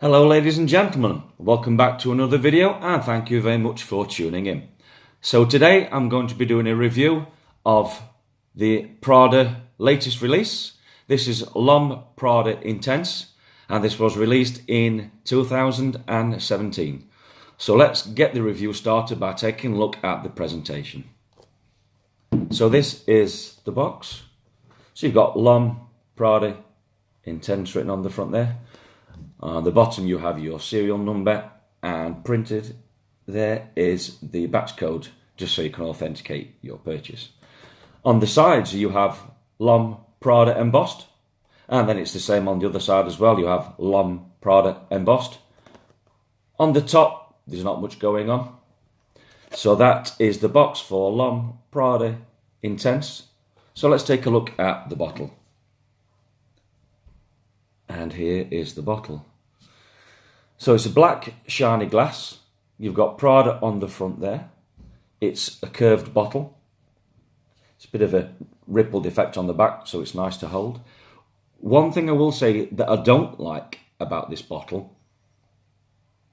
Hello ladies and gentlemen, welcome back to another video and thank you very much for tuning in. So today I'm going to be doing a review of the Prada latest release. This is L'Homme Prada Intense and this was released in 2017. So let's get the review started by taking a look at the presentation. So this is the box. So you've got L'Homme Prada Intense written on the front there. On the bottom you have your serial number, and printed there is the batch code just so you can authenticate your purchase. On the sides you have L'Homme Prada embossed, and then it's the same on the other side as well. You have L'Homme Prada embossed. On the top there's not much going on. So that is the box for L'Homme Prada Intense. So let's take a look at the bottle. And here is the bottle. So it's a black shiny glass. You've got Prada on the front there. It's a curved bottle. It's a bit of a rippled effect on the back, so it's nice to hold. One thing I will say that I don't like about this bottle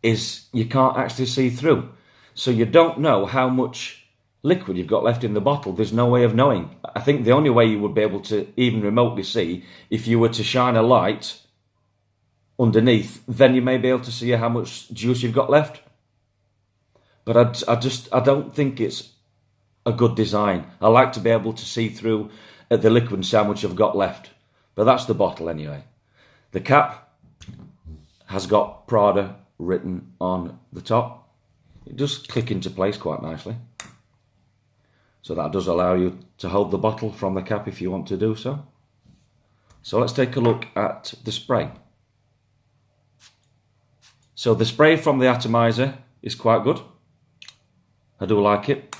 is you can't actually see through. So you don't know how much liquid you've got left in the bottle. There's no way of knowing. I think the only way you would be able to even remotely see, if you were to shine a light underneath, then you may be able to see how much juice you've got left. But I don't think it's a good design. I like to be able to see through at the liquid and see how much I've got left. But that's the bottle anyway. The cap has got Prada written on the top. It does click into place quite nicely. So that does allow you to hold the bottle from the cap if you want to do so. So let's take a look at the spray. So the spray from the atomizer is quite good. I do like it.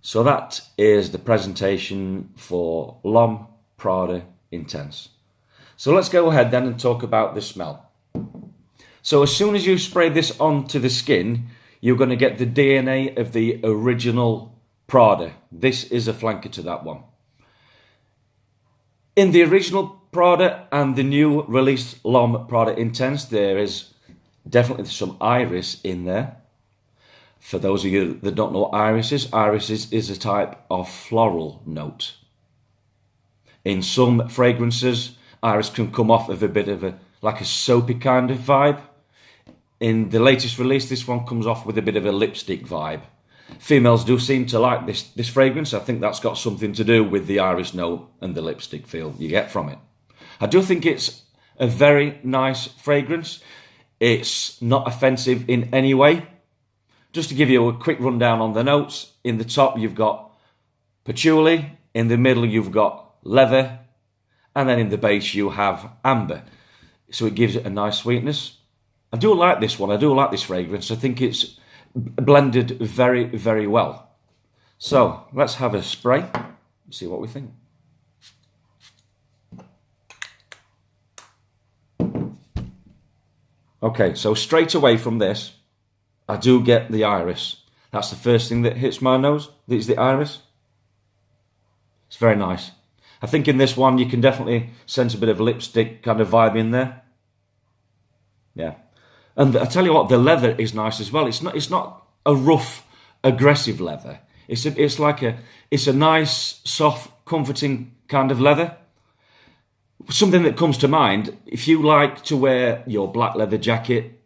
So that is the presentation for L'Homme Prada Intense. So let's go ahead then and talk about the smell. So as soon as you spray this onto the skin, you're going to get the DNA of the original Prada. This is a flanker to that one. In the original Prada and the new released L'Homme Prada Intense, there is definitely some iris in there. For those of you that don't know what iris is a type of floral note. In some fragrances, iris can come off of a bit of like a soapy kind of vibe. In the latest release, this one comes off with a bit of a lipstick vibe. Females do seem to like this fragrance. I think that's got something to do with the iris note and the lipstick feel you get from it. I do think it's a very nice fragrance. It's not offensive in any way. Just to give you a quick rundown on the notes, in the top you've got patchouli, in the middle you've got leather, and then in the base you have amber. So it gives it a nice sweetness. I do like this one. I do like this fragrance. I think it's blended very, very well. So let's have a spray, see what we think. Okay, so straight away from this, I do get the iris. That's the first thing that hits my nose, is the iris. It's very nice. I think in this one you can definitely sense a bit of lipstick kind of vibe in there. Yeah. And I tell you what, the leather is nice as well. It's not a rough, aggressive leather. It's a nice, soft, comforting kind of leather. Something that comes to mind, if you like to wear your black leather jacket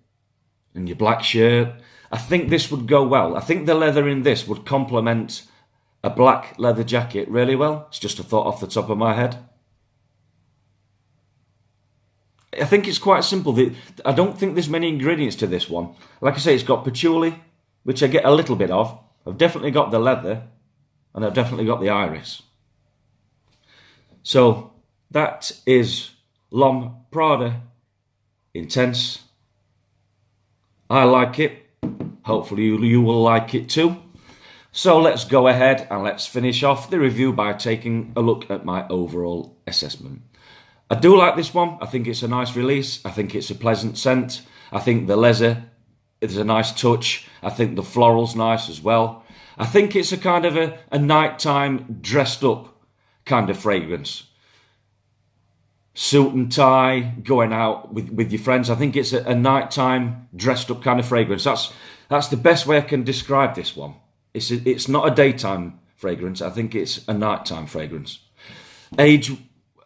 and your black shirt, I think this would go well. I think the leather in this would complement a black leather jacket really well. It's just a thought off the top of my head. I think it's quite simple. I don't think there's many ingredients to this one. Like I say, it's got patchouli, which I get a little bit of. I've definitely got the leather, and I've definitely got the iris. So that is L'Homme Prada Intense. I like it. Hopefully you will like it too. So let's go ahead and let's finish off the review by taking a look at my overall assessment. I do like this one. I think it's a nice release. I think it's a pleasant scent. I think the leather is a nice touch. I think the floral's nice as well. I think it's a kind of a nighttime dressed up kind of fragrance. suit and tie, going out with your friends. I think it's a nighttime dressed up kind of fragrance. That's the best way I can describe this one. It's not a daytime fragrance. I think it's a nighttime fragrance. Age,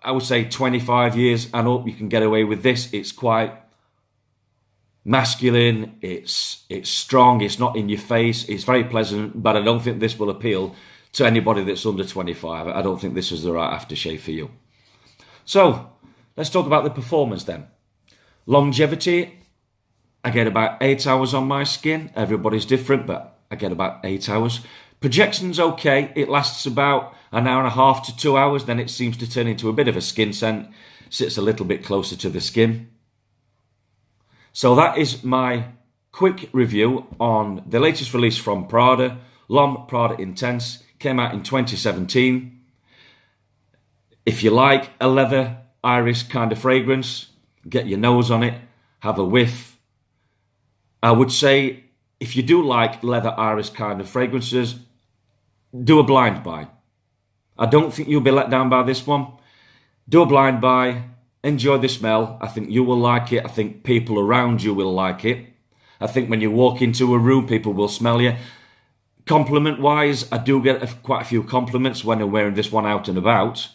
I would say 25 years and up, you can get away with this. It's quite masculine, it's strong, it's not in your face, it's very pleasant, but I don't think this will appeal to anybody that's under 25. I don't think this is the right aftershave for you. So, let's talk about the performance then. Longevity, I get about 8 hours on my skin. Everybody's different, but I get about 8 hours. Projection's okay. It lasts about an hour and a half to 2 hours. Then it seems to turn into a bit of a skin scent. Sits a little bit closer to the skin. So that is my quick review on the latest release from Prada. L'Homme Prada Intense. Came out in 2017. If you like a leather iris kind of fragrance, get your nose on it, have a whiff. I would say if you do like leather iris kind of fragrances, do a blind buy. I don't think you'll be let down by this one. Do a blind buy, enjoy the smell. I think you will like it. I think people around you will like it. I think when you walk into a room, people will smell you. Compliment wise, I do get quite a few compliments when I'm wearing this one out and about.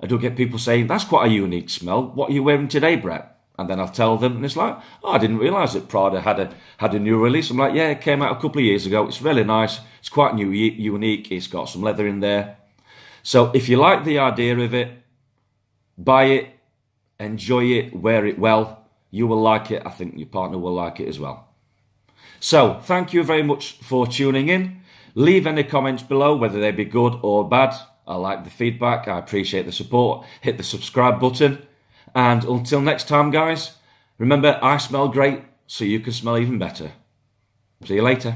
I do get people saying, that's quite a unique smell. What are you wearing today, Brett? And then I'll tell them, and it's like, oh, I didn't realise that Prada had a new release. I'm like, yeah, it came out a couple of years ago. It's really nice. It's quite new, unique. It's got some leather in there. So if you like the idea of it, buy it, enjoy it, wear it well. You will like it. I think your partner will like it as well. So thank you very much for tuning in. Leave any comments below, whether they be good or bad. I like the feedback. I appreciate the support. Hit the subscribe button. And until next time, guys, remember, I smell great, so you can smell even better. See you later.